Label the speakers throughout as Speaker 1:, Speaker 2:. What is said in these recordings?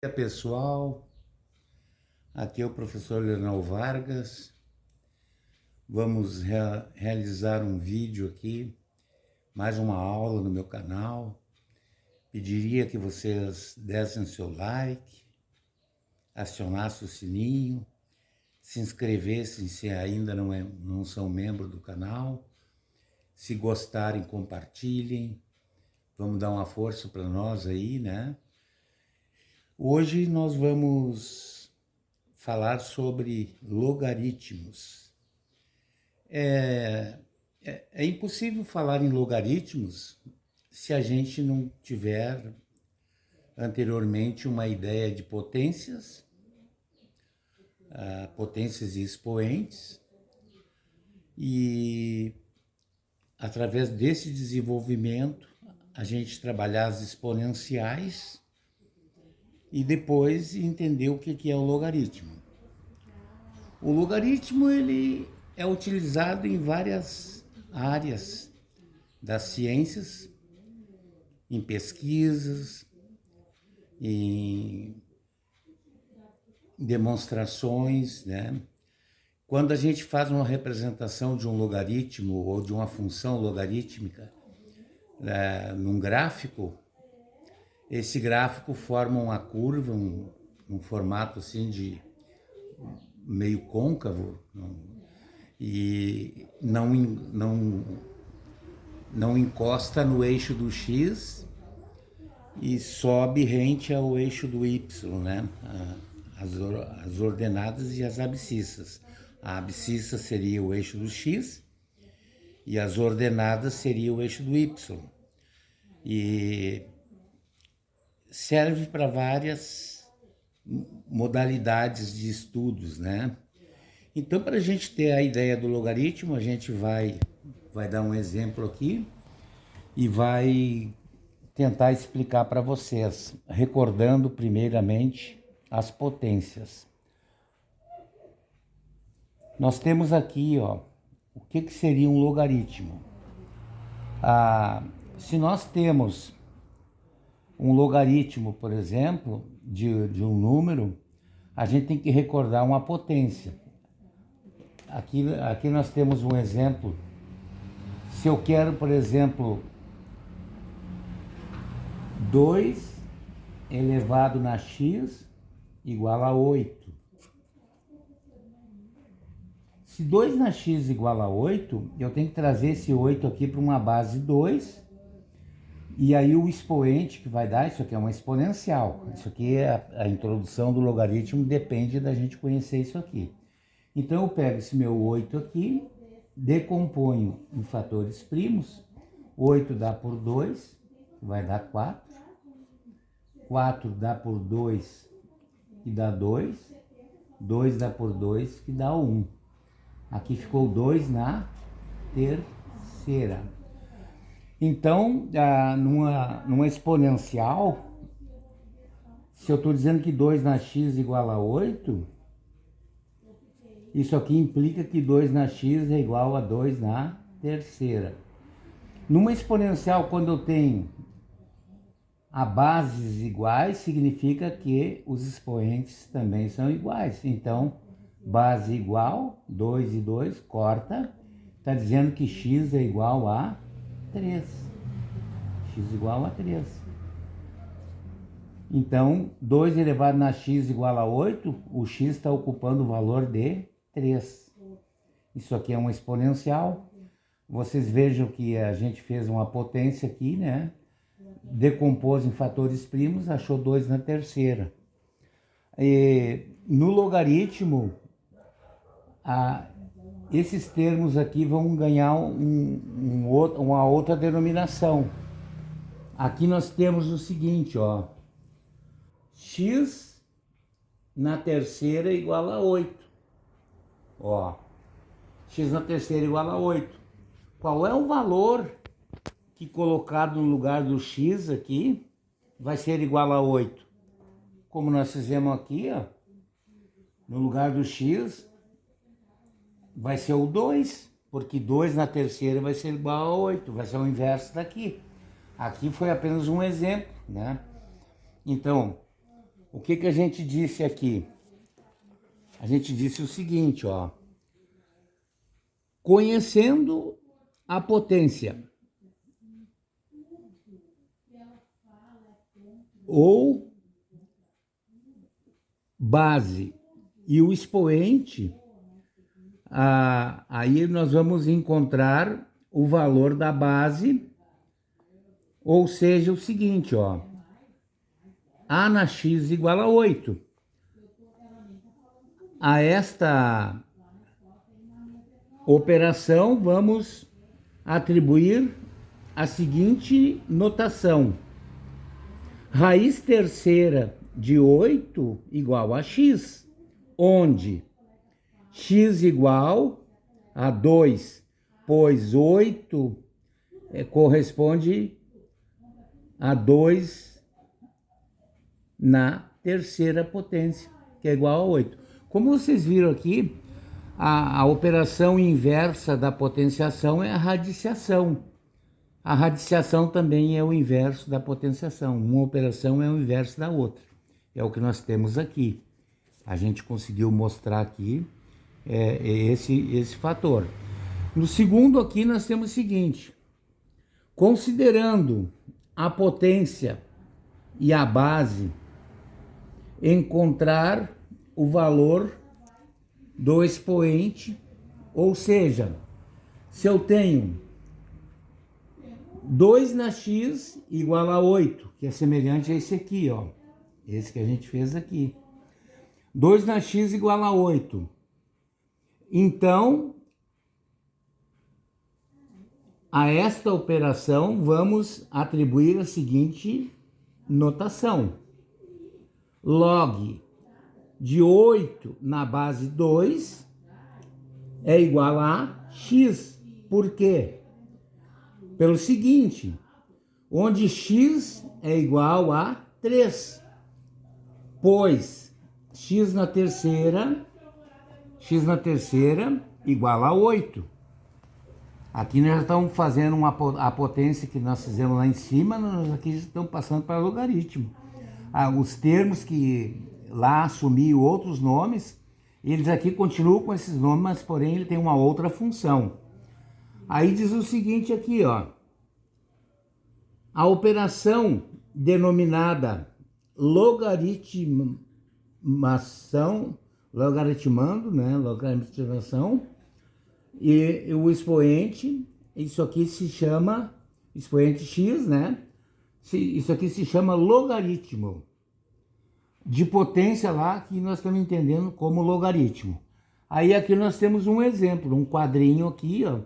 Speaker 1: Dia pessoal, aqui é o professor Leonel Vargas. Vamos realizar um vídeo aqui, mais uma aula no meu canal. Pediria que vocês dessem seu like, acionassem o sininho, se inscrevessem se ainda não são membros do canal. Se gostarem, compartilhem. Vamos dar uma força para nós aí, né? Hoje nós vamos falar sobre logaritmos. É impossível falar em logaritmos se a gente não tiver anteriormente uma ideia de potências, potências e expoentes, e através desse desenvolvimento a gente trabalhar as exponenciais e depois entender o que é o logaritmo. O logaritmo ele é utilizado em várias áreas das ciências, em pesquisas, em demonstrações, né? Quando a gente faz uma representação de um logaritmo ou de uma função logarítmica num gráfico, esse gráfico forma uma curva, um formato assim de meio côncavo, e não encosta no eixo do x e sobe rente ao eixo do y, né? As ordenadas e as abscissas. A abscissa seria o eixo do x e as ordenadas seria o eixo do y. E serve para várias modalidades de estudos, né? Então, para a gente ter a ideia do logaritmo, a gente vai dar um exemplo aqui e vai tentar explicar para vocês, recordando primeiramente as potências. Nós temos aqui, ó, o que seria um logaritmo? Se nós temos um logaritmo, por exemplo, de um número, a gente tem que recordar uma potência. Aqui nós temos um exemplo. Se eu quero, por exemplo, 2 elevado na x igual a 8. Se 2 na x igual a 8, eu tenho que trazer esse 8 aqui para uma base 2. E aí o expoente que vai dar, isso aqui é uma exponencial. Isso aqui é a introdução do logaritmo, depende da gente conhecer isso aqui. Então eu pego esse meu 8 aqui, decomponho em fatores primos. 8 dá por 2, que vai dar 4. 4 dá por 2, que dá 2. 2 dá por 2, que dá 1. Aqui ficou 2 na terceira. Então, numa exponencial, se eu estou dizendo que 2 na x igual a 8, isso aqui implica que 2 na x é igual a 2 na terceira. Numa exponencial, quando eu tenho a bases iguais, significa que os expoentes também são iguais. Então, base igual, 2 e 2, corta, está dizendo que x é igual a 3. X igual a 3. Então, 2 elevado na x igual a 8, o x está ocupando o valor de 3. Isso aqui é uma exponencial. Vocês vejam que a gente fez uma potência aqui, né? Decompôs em fatores primos, achou 2 na terceira. E no logaritmo, esses termos aqui vão ganhar uma outra denominação. Aqui nós temos o seguinte, ó. X na terceira igual a 8. Ó. X na terceira igual a 8. Qual é o valor que colocado no lugar do x aqui vai ser igual a 8? Como nós fizemos aqui, ó. No lugar do x vai ser o 2, porque 2 na terceira vai ser igual a 8, vai ser o inverso daqui. Aqui foi apenas um exemplo, né? Então, o que a gente disse aqui? A gente disse o seguinte, ó. Conhecendo a potência ou base e o expoente, aí nós vamos encontrar o valor da base, ou seja, o seguinte, ó. A na x igual a 8. A esta operação vamos atribuir a seguinte notação. Raiz terceira de 8 igual a x, onde x igual a 2, pois 8 corresponde a 2 na terceira potência, que é igual a 8. Como vocês viram aqui, a operação inversa da potenciação é a radiciação. A radiciação também é o inverso da potenciação. Uma operação é o inverso da outra. É o que nós temos aqui. A gente conseguiu mostrar aqui esse fator. No segundo aqui nós temos o seguinte. Considerando a potência e a base, encontrar o valor do expoente, ou seja, se eu tenho 2 na x igual a 8, que é semelhante a esse aqui, ó, esse que a gente fez aqui. 2 na x igual a 8. Então, a esta operação vamos atribuir a seguinte notação. Log de 8 na base 2 é igual a x. Por quê? Pelo seguinte, onde x é igual a 3, pois x na terceira igual a 8. Aqui nós já estamos fazendo a potência que nós fizemos lá em cima, nós aqui estamos passando para logaritmo. Os termos que lá assumiam outros nomes, eles aqui continuam com esses nomes, mas porém ele tem uma outra função. Aí diz o seguinte aqui, ó. A operação denominada logaritmação, logaritmação, e o expoente, isso aqui se chama expoente x, né? Isso aqui se chama logaritmo de potência lá, que nós estamos entendendo como logaritmo. Aí aqui nós temos um exemplo, um quadrinho aqui, ó,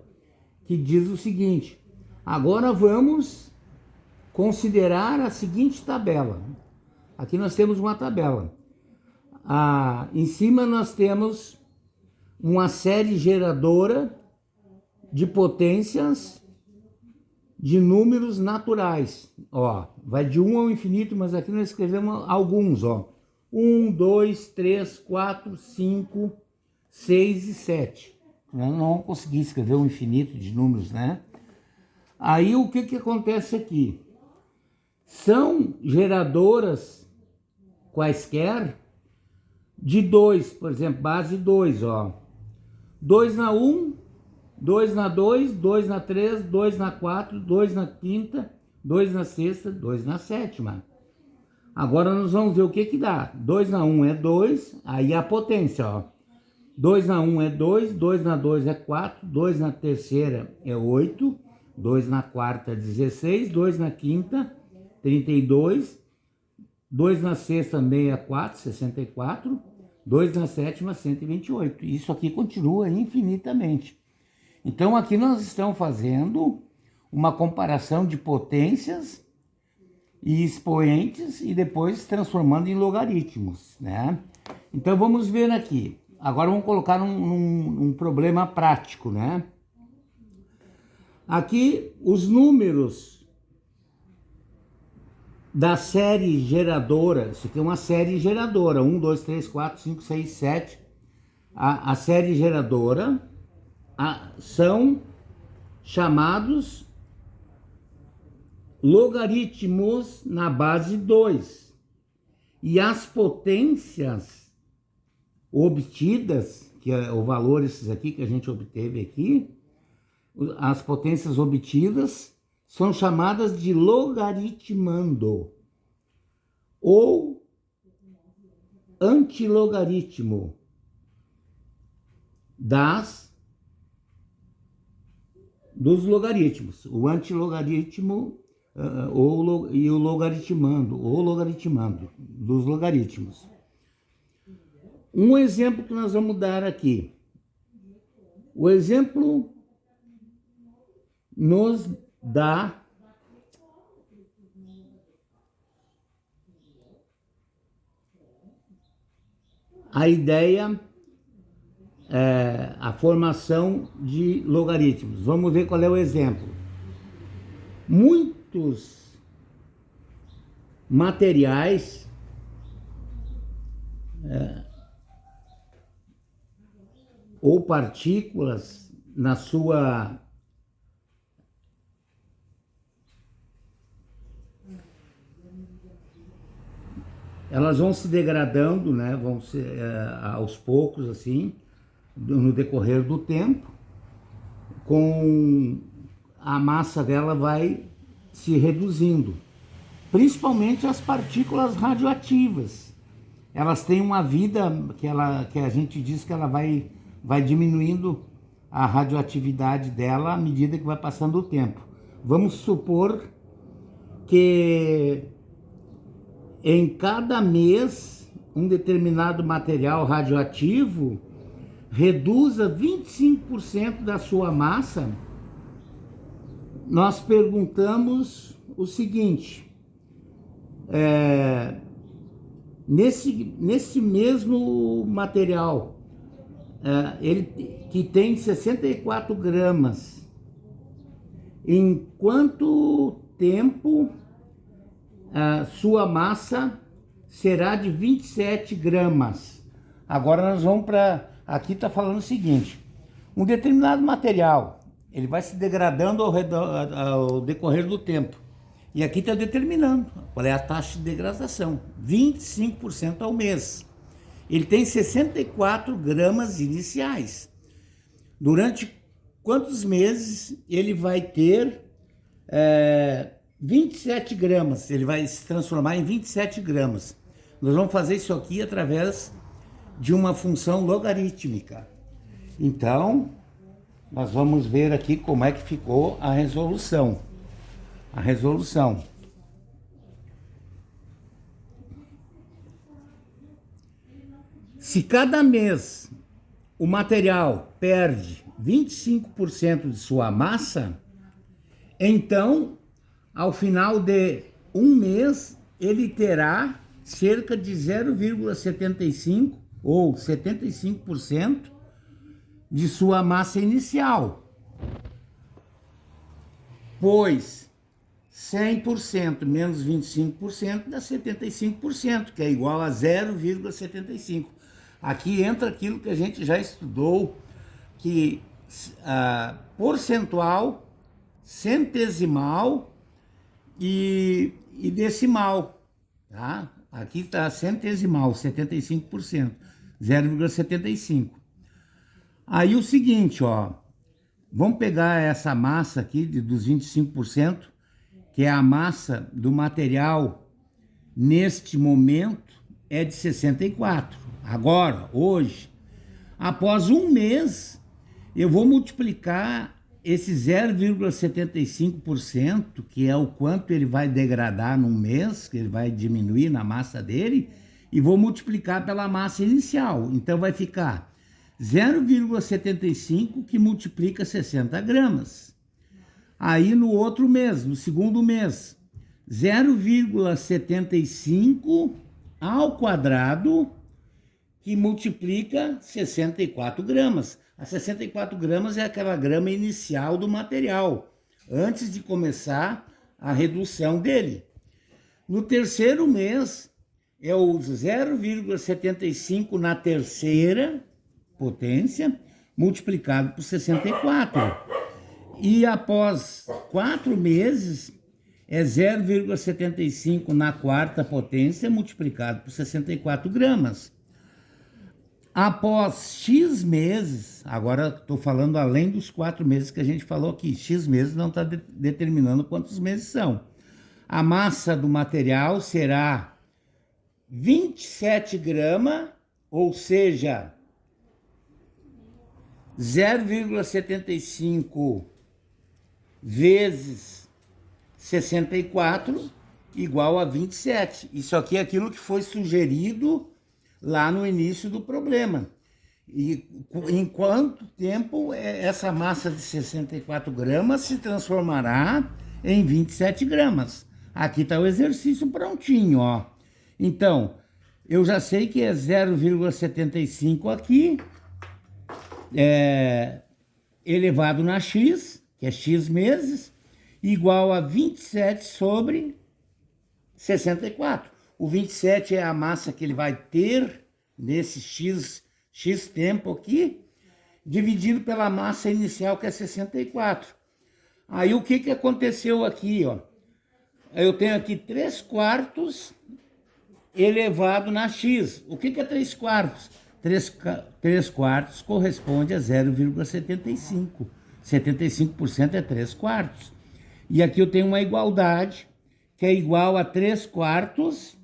Speaker 1: que diz o seguinte. Agora vamos considerar a seguinte tabela. Aqui nós temos uma tabela. Em cima nós temos uma série geradora de potências de números naturais. Ó, vai de 1 ao infinito, mas aqui nós escrevemos alguns, ó. 1, 2, 3, 4, 5, 6 e 7. Eu não consegui escrever um infinito de números, né? Aí o que acontece aqui? São geradoras quaisquer de 2, por exemplo, base 2, ó. 2 na 1, 2 na 2, 2 na 3, 2 na 4, 2 na quinta, 2 na sexta, 2 na sétima. Agora nós vamos ver o que dá. 2 na 1 é 2, aí a potência, ó. 2 na 1 é 2, 2 na 2 é 4, 2 na terceira é 8, 2 na quarta é 16, 2 na quinta, 32, 2 na sexta, 64, 64, 2 na sétima, 128. Isso aqui continua infinitamente. Então aqui nós estamos fazendo uma comparação de potências e expoentes e depois transformando em logaritmos, né? Então vamos ver aqui. Agora vamos colocar num problema prático, né? Aqui os números da série geradora, isso aqui é uma série geradora, 1, 2, 3, 4, 5, 6, 7. A série geradora são chamados logaritmos na base 2. E as potências obtidas, que é o valor esses aqui que a gente obteve aqui, as potências obtidas são chamadas de logaritmando ou antilogaritmo dos logaritmos. O antilogaritmo e o logaritmando, ou logaritmando, dos logaritmos. Um exemplo que nós vamos dar aqui. O exemplo nos dá a ideia, a formação de logaritmos. Vamos ver qual é o exemplo. Muitos materiais ou partículas na sua elas vão se degradando, né? Vão se, aos poucos, assim, no decorrer do tempo, com a massa dela vai se reduzindo, principalmente as partículas radioativas. Elas têm uma vida que a gente diz que ela vai diminuindo a radioatividade dela à medida que vai passando o tempo. Vamos supor que em cada mês um determinado material radioativo reduza 25% da sua massa. Nós perguntamos o seguinte: nesse mesmo material, ele que tem 64 gramas, em quanto tempo sua massa será de 27 gramas? Agora nós vamos para... Aqui está falando o seguinte: um determinado material, ele vai se degradando ao decorrer do tempo. E aqui está determinando qual é a taxa de degradação, 25% ao mês. Ele tem 64 gramas iniciais. Durante quantos meses ele vai ter 27 gramas? Ele vai se transformar em 27 gramas. Nós vamos fazer isso aqui através de uma função logarítmica. Então, nós vamos ver aqui como é que ficou a resolução. A resolução. Se cada mês o material perde 25% de sua massa, então, ao final de um mês, ele terá cerca de 0,75 ou 75% de sua massa inicial. Pois 100% menos 25% dá 75%, que é igual a 0,75. Aqui entra aquilo que a gente já estudou, que percentual, centesimal e decimal, tá? Aqui está centesimal, 75%, 0,75. Aí o seguinte, ó, vamos pegar essa massa aqui dos 25%, que é a massa do material neste momento é de 64. Agora, hoje, após um mês, eu vou multiplicar esse 0,75%, que é o quanto ele vai degradar num mês, que ele vai diminuir na massa dele, e vou multiplicar pela massa inicial. Então vai ficar 0,75 que multiplica 60 gramas. Aí no outro mês, no segundo mês, 0,75 ao quadrado que multiplica 64 gramas. A 64 gramas é aquela grama inicial do material, antes de começar a redução dele. No terceiro mês, é o 0,75 na terceira potência, multiplicado por 64. E após 4 meses, é 0,75 na quarta potência multiplicado por 64 gramas. Após X meses, agora estou falando além dos 4 meses que a gente falou aqui, X meses não está determinando quantos meses são. A massa do material será 27 gramas, ou seja, 0,75 vezes 64 igual a 27. Isso aqui é aquilo que foi sugerido lá no início do problema. E em quanto tempo essa massa de 64 gramas se transformará em 27 gramas? Aqui está o exercício prontinho, ó. Então, eu já sei que é 0,75 aqui, elevado na x, que é x meses, igual a 27 sobre 64. O 27 é a massa que ele vai ter nesse x tempo aqui, dividido pela massa inicial, que é 64. Aí o que aconteceu aqui, ó? Eu tenho aqui 3/4 elevado na x. O que é 3/4? 3/4 corresponde a 0,75. 75% é 3/4. E aqui eu tenho uma igualdade, que é igual a 3/4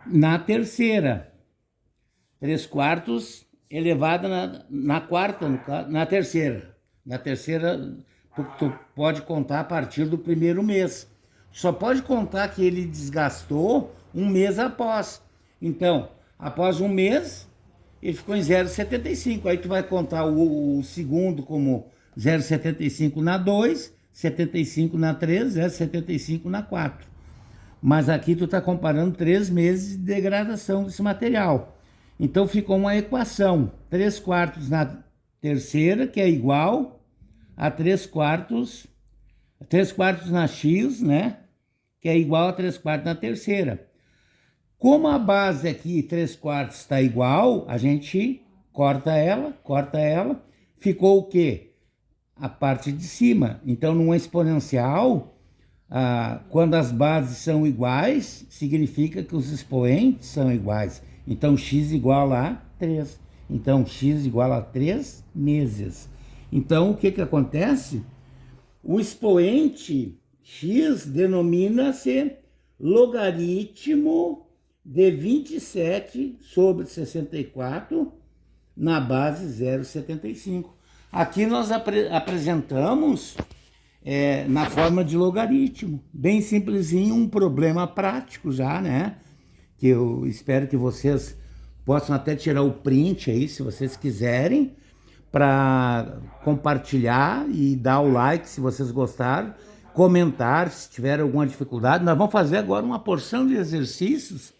Speaker 1: na terceira. 3/4 elevado na quarta, na terceira. Na terceira, tu pode contar a partir do primeiro mês. Só pode contar que ele desgastou um mês após. Então, após um mês, ele ficou em 0,75. Aí tu vai contar o segundo como 0,75 na 2, 75 na 3, 0,75 na 4. Mas aqui tu está comparando 3 meses de degradação desse material. Então ficou uma equação, 3/4 na terceira, que é igual a 3/4 na x, né? Que é igual a 3/4 na terceira. Como a base aqui, 3/4 está igual, a gente corta ela, ficou o quê? A parte de cima. Então, numa exponencial, quando as bases são iguais, significa que os expoentes são iguais. Então, x igual a 3. Então, x igual a 3 meses. Então, o que acontece? O expoente x denomina-se logaritmo de 27 sobre 64 na base 0,75. Aqui nós apresentamos na forma de logaritmo, bem simplesinho, um problema prático já, né? Que eu espero que vocês possam até tirar o print aí, se vocês quiserem, para compartilhar e dar o like se vocês gostaram, comentar se tiver alguma dificuldade. Nós vamos fazer agora uma porção de exercícios,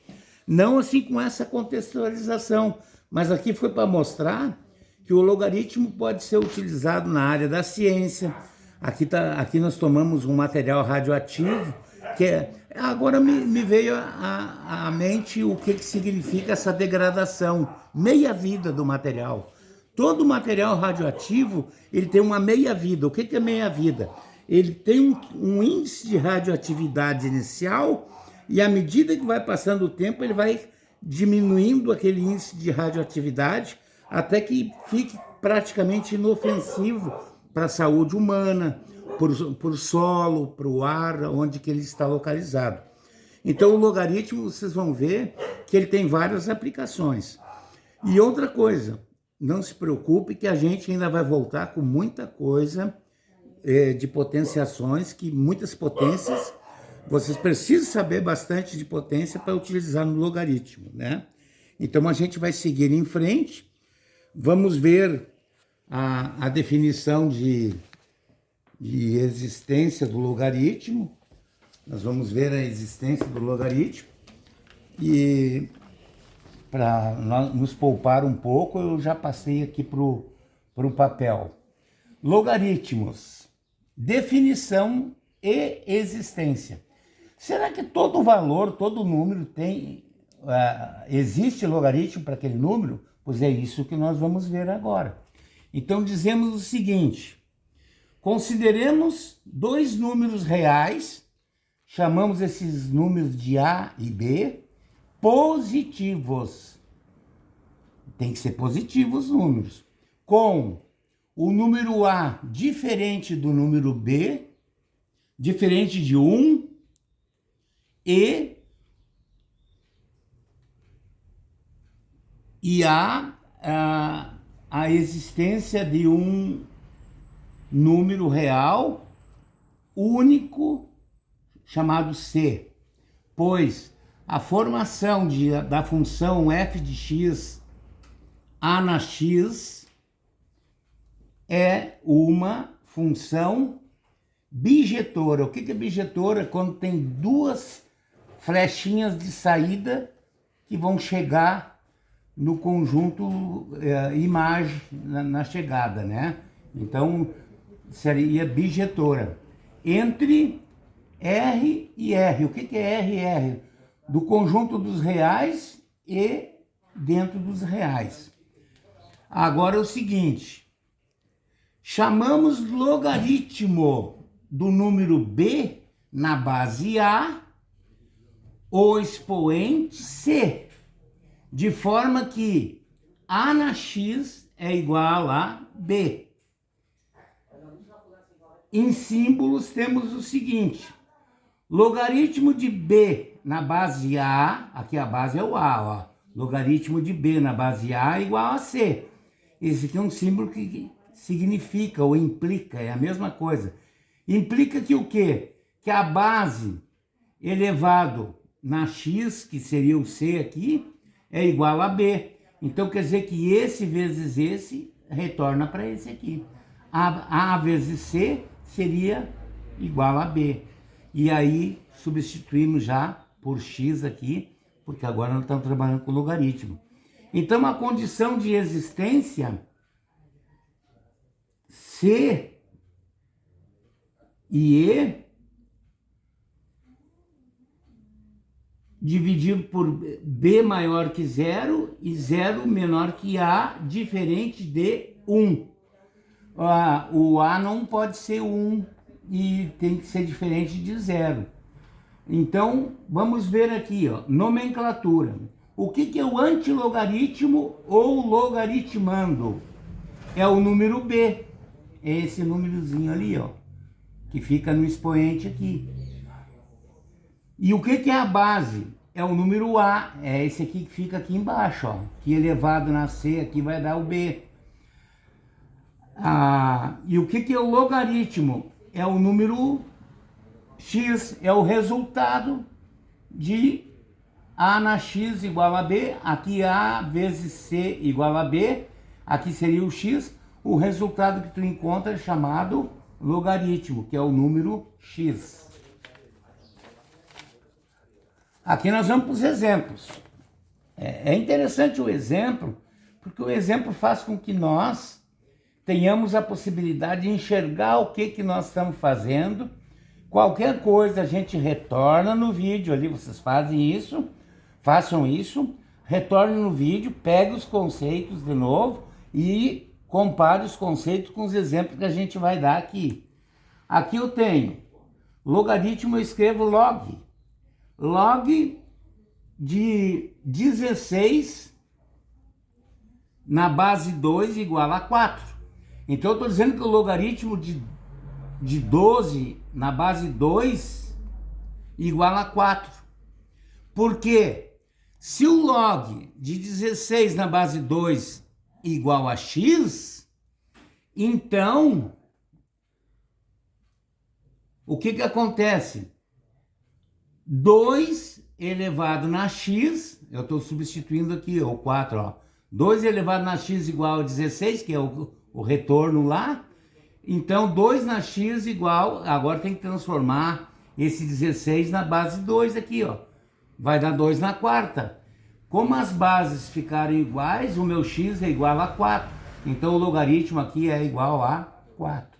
Speaker 1: não assim com essa contextualização, mas aqui foi para mostrar que o logaritmo pode ser utilizado na área da ciência. Aqui nós tomamos um material radioativo, que agora me veio à mente o que significa essa degradação, meia-vida do material. Todo material radioativo, ele tem uma meia-vida. O que é meia-vida? Ele tem um índice de radioatividade inicial e à medida que vai passando o tempo, ele vai diminuindo aquele índice de radioatividade até que fique praticamente inofensivo para a saúde humana, para o solo, para o ar, onde que ele está localizado. Então, o logaritmo, vocês vão ver que ele tem várias aplicações. E outra coisa, não se preocupe que a gente ainda vai voltar com muita coisa de potenciações, que muitas potências, vocês precisam saber bastante de potência para utilizar no logaritmo, né? Então, a gente vai seguir em frente, vamos ver a definição de existência do logaritmo. Nós vamos ver a existência do logaritmo e para nos poupar um pouco, eu já passei aqui para o papel. Logaritmos, definição e existência. Será que todo valor, todo número existe logaritmo para aquele número? Pois é isso que nós vamos ver agora. Então dizemos o seguinte: Consideremos dois números reais, chamamos esses números de A e B, positivos. Tem que ser positivos os números. Com o número A diferente do número B, diferente de 1, e a existência de um número real único chamado C, pois a formação da função f de x a na x é uma função bijetora. O que é bijetora? Quando tem duas flechinhas de saída que vão chegar no conjunto imagem na chegada, né? Então, seria bijetora. Entre R e R. O que é R e R? Do conjunto dos reais e dentro dos reais. Agora é o seguinte, chamamos logaritmo do número B na base A o expoente C, de forma que A na x é igual a B. Em símbolos temos o seguinte, logaritmo de B na base A, aqui a base é o A, ó, logaritmo de B na base A é igual a C. Esse aqui é um símbolo que significa ou implica, é a mesma coisa. Implica que o quê? Que a base elevado na x, que seria o C aqui, é igual a B. Então quer dizer que esse vezes esse retorna para esse aqui. A vezes C seria igual a B. E aí substituímos já por x aqui, porque agora nós estamos trabalhando com logaritmo. Então a condição de existência C e E dividido por B maior que 0 e 0 menor que A, diferente de 1. O A não pode ser 1 e tem que ser diferente de 0. Então, vamos ver aqui, ó, nomenclatura. O que é o antilogaritmo ou logaritmando? É o número B. É esse númerozinho ali, ó, que fica no expoente aqui. E o que é a base? É o número A. É esse aqui que fica aqui embaixo, ó, que elevado na C aqui vai dar o B. E o que é o logaritmo? É o número x, é o resultado de A na x igual a B, aqui A vezes C igual a B, aqui seria o x, o resultado que tu encontra é chamado logaritmo, que é o número x. Aqui nós vamos para os exemplos. É interessante o exemplo, porque o exemplo faz com que nós tenhamos a possibilidade de enxergar o que nós estamos fazendo. Qualquer coisa a gente retorna no vídeo ali, vocês fazem isso, façam isso, retornem no vídeo, pegue os conceitos de novo e compare os conceitos com os exemplos que a gente vai dar aqui. Aqui eu tenho logaritmo, eu escrevo log. Log de 16 na base 2 igual a 4. Então eu estou dizendo que o logaritmo de 12 na base 2 igual a 4. Porque se o log de 16 na base 2 igual a x, então o que acontece? 2 elevado na x, eu estou substituindo aqui o 4, ó. 2 elevado na x igual a 16, que é o retorno lá. Então 2 na x igual, agora tem que transformar esse 16 na base 2 aqui, ó. Vai dar 2 na quarta. Como as bases ficaram iguais, o meu x é igual a 4. Então o logaritmo aqui é igual a 4.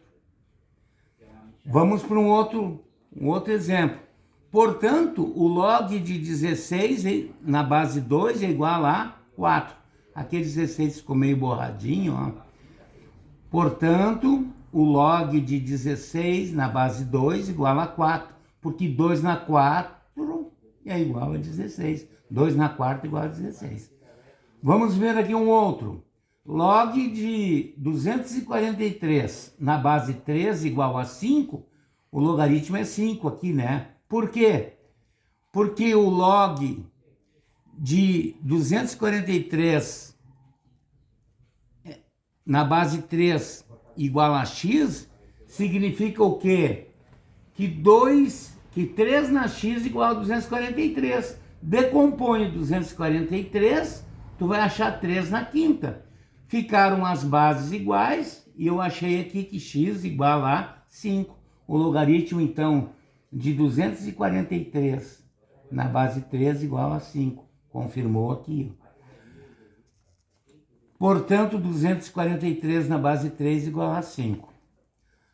Speaker 1: Vamos para um outro exemplo. Portanto, o log de 16 na base 2 é igual a 4. Aqui 16 ficou meio borradinho, ó. Portanto, o log de 16 na base 2 igual a 4, porque 2 na 4 é igual a 16. 2 na quarta igual a 16. Vamos ver aqui um outro. Log de 243 na base 3 igual a 5, o logaritmo é 5 aqui, né? Por quê? Porque o log de 243 na base 3 igual a x, significa o quê? Que 3 na x igual a 243. Decompõe 243, tu vai achar 3 na quinta. Ficaram as bases iguais e eu achei aqui que x igual a 5. O logaritmo, então, de 243 na base 3 igual a 5. Confirmou aqui. Portanto, 243 na base 3 igual a 5.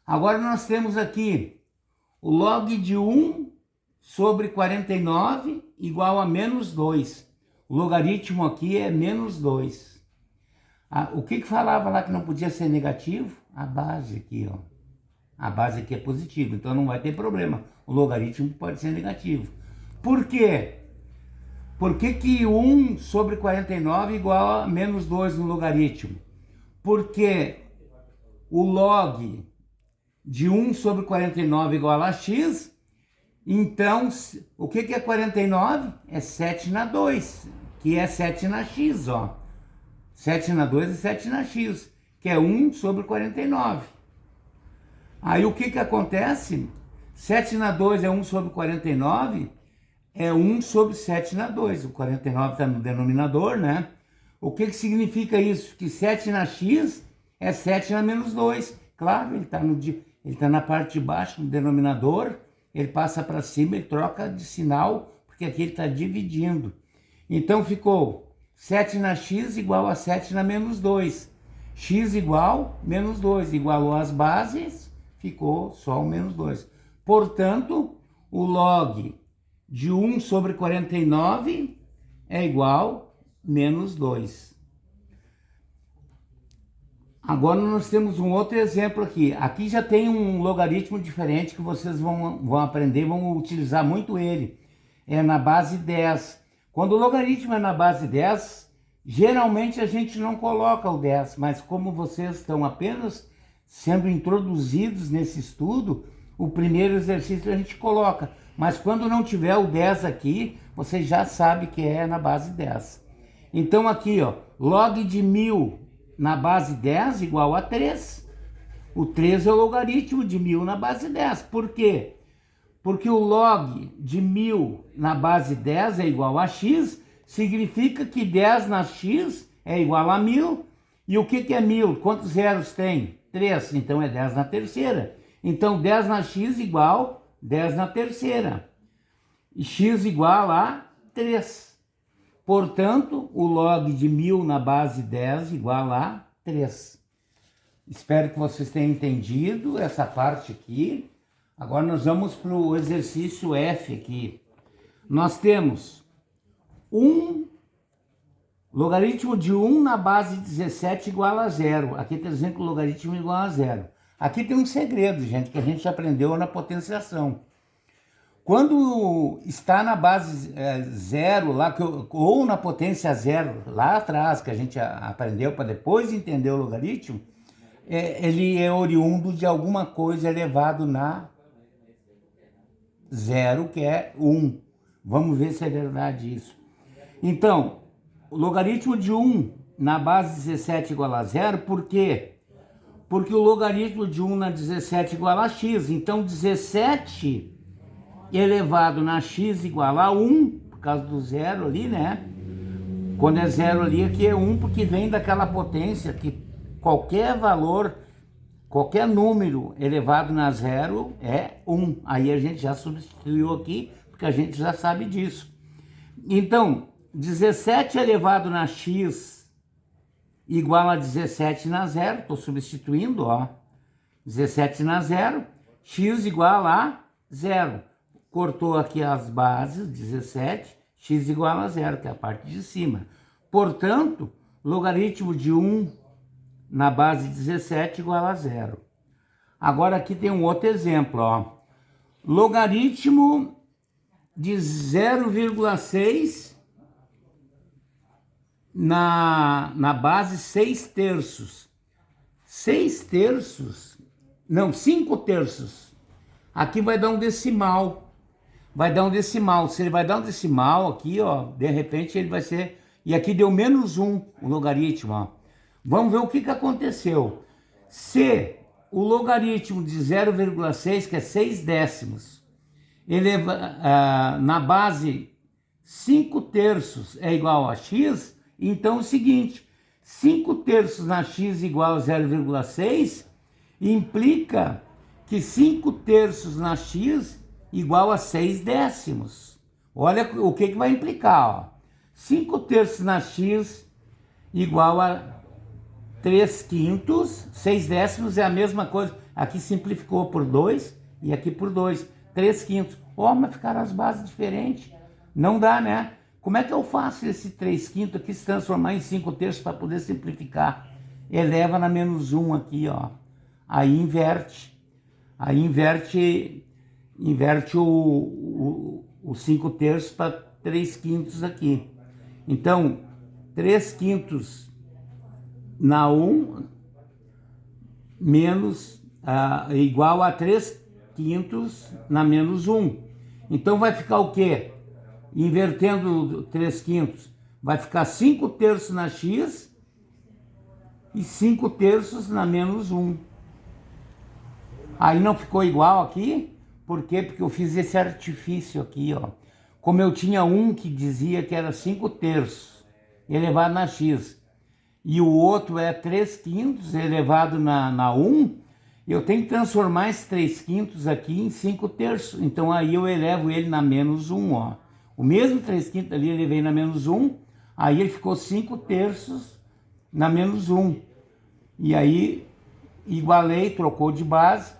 Speaker 1: Agora nós temos aqui o log de 1 sobre 49 igual a menos 2. O logaritmo aqui é menos 2. O que falava lá que não podia ser negativo? A base aqui, ó. A base aqui é positiva, então não vai ter problema. O logaritmo pode ser negativo. Por quê? Por que 1 sobre 49 é igual a menos 2 no logaritmo? Porque o log de 1 sobre 49 igual a x, então o que é 49? É 7 na 2, que é 7 na x, ó. 7 na 2 é 7 na x, que é 1 sobre 49. Aí o que acontece? 7 na 2 é 1 sobre 49, é 1 sobre 7 na 2. O 49 está no denominador, né? O que significa isso? Que 7 na x é 7 na menos 2. Claro, ele tá na parte de baixo, no denominador, ele passa para cima, ele troca de sinal, porque aqui ele está dividindo. Então ficou 7 na x igual a 7 na menos 2. X igual menos 2. Igualou as bases, ficou só o menos 2. Portanto, o log de 1 sobre 49 é igual a menos 2. Agora nós temos um outro exemplo aqui. Aqui já tem um logaritmo diferente que vocês vão aprender, vão utilizar muito ele. É na base 10. Quando o logaritmo é na base 10, geralmente a gente não coloca o 10, mas como vocês estão apenas sendo introduzidos nesse estudo, o primeiro exercício a gente coloca. Mas quando não tiver o 10 aqui, você já sabe que é na base 10. Então aqui, ó, log de 1000 na base 10 igual a 3. O 3 é o logaritmo de 1000 na base 10. Por quê? Porque o log de 1000 na base 10 é igual a x, significa que 10 na x é igual a 1000. E o que é 1000? Quantos zeros tem? 3, então é 10 na terceira. Então 10 na x igual 10 na terceira. E x igual a 3. Portanto, o log de 1000 na base 10 igual a 3. Espero que vocês tenham entendido essa parte aqui. Agora nós vamos para o exercício F aqui. Nós temos logaritmo de 1 na base 17 igual a 0. Aqui está dizendo que o logaritmo é igual a 0. Aqui tem um segredo, gente, que a gente aprendeu na potenciação. Quando está na base 0, ou na potência 0, lá atrás, que a gente aprendeu para depois entender o logaritmo, ele é oriundo de alguma coisa elevado na 0, que é 1. Vamos ver se é verdade isso. Então, o logaritmo de 1 na base 17 igual a 0, por quê? Porque o logaritmo de 1 na 17 igual a x. Então, 17 elevado na x igual a 1, por causa do zero ali, né? Quando é zero ali, aqui é 1, porque vem daquela potência que qualquer valor, qualquer número elevado na zero é 1. Aí a gente já substituiu aqui, porque a gente já sabe disso. Então, 17 elevado na x igual a 17 na zero, estou substituindo, ó. 17 na zero, x igual a 0. Cortou aqui as bases, 17, x igual a 0, que é a parte de cima. Portanto, logaritmo de 1 na base 17 igual a 0. Agora aqui tem um outro exemplo, ó. Logaritmo de 0,6 na base 6 terços. 6 terços, não, 5 terços. Aqui vai dar um decimal. Vai dar um decimal. Se ele vai dar um decimal aqui, ó, de repente ele vai ser... E aqui deu -1 o logaritmo, ó. Vamos ver o que aconteceu. Se o logaritmo de 0,6, que é 6 décimos, na base 5 terços é igual a x, então é o seguinte, 5 terços na x igual a 0,6 implica que 5 terços na x igual a 6 décimos. Olha o que vai implicar, ó. 5 terços na x igual a 3 quintos, 6 décimos é a mesma coisa. Aqui simplificou por 2 e aqui por 2. 3 quintos. Ó, mas ficaram as bases diferentes. Não dá, né? Como é que eu faço esse 3 quintos aqui se transformar em 5 terços para poder simplificar? Eleva na -1 aqui, ó. Aí inverte. Aí inverte o 5 terços para 3 quintos aqui. Então, 3 quintos na 1 menos igual a 3 quintos na -1. Então vai ficar o quê? Invertendo 3 quintos, vai ficar 5 terços na x e 5 terços na -1. Aí não ficou igual aqui, por quê? Porque eu fiz esse artifício aqui, ó. Como eu tinha um que dizia que era 5 terços elevado na x, e o outro é 3 quintos elevado na 1, eu tenho que transformar esses 3 quintos aqui em 5 terços. Então aí eu elevo ele na -1, ó. O mesmo 3 quintos ali eu elevei na -1, aí ele ficou 5 terços na -1. E aí igualei, trocou de base,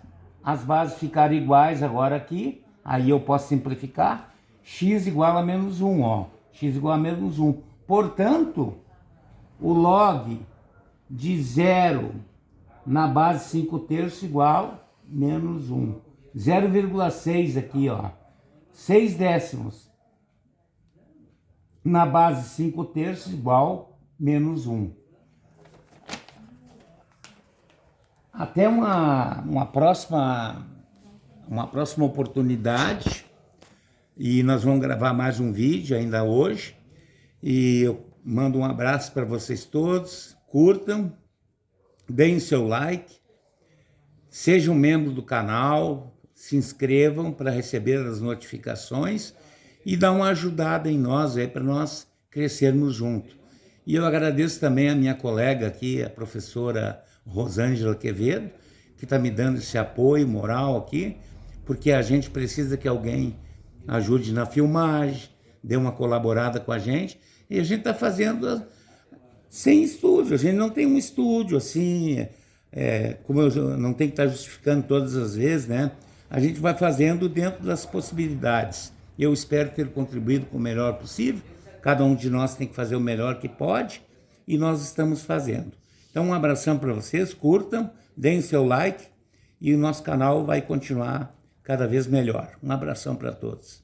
Speaker 1: as bases ficaram iguais agora aqui, aí eu posso simplificar, x igual a -1, ó. X igual a -1. Portanto, o log de 0 na base 5 terços igual -1. 0,6 aqui, ó. 6 décimos na base 5 terços igual -1. Até uma próxima oportunidade. E nós vamos gravar mais um vídeo ainda hoje. E eu mando um abraço para vocês todos. Curtam, deem seu like, sejam membros do canal, se inscrevam para receber as notificações e dá uma ajudada em nós aí para nós crescermos junto. E eu agradeço também a minha colega aqui, a professora Rosângela Quevedo, que está me dando esse apoio moral aqui, porque a gente precisa que alguém ajude na filmagem, dê uma colaborada com a gente, e a gente está fazendo sem estúdio. A gente não tem um estúdio assim, como eu não tenho que estar justificando todas as vezes, né? A gente vai fazendo dentro das possibilidades. Eu espero ter contribuído com o melhor possível. Cada um de nós tem que fazer o melhor que pode, e nós estamos fazendo. Então, um abração para vocês, curtam, deem seu like, e o nosso canal vai continuar cada vez melhor. Um abração para todos.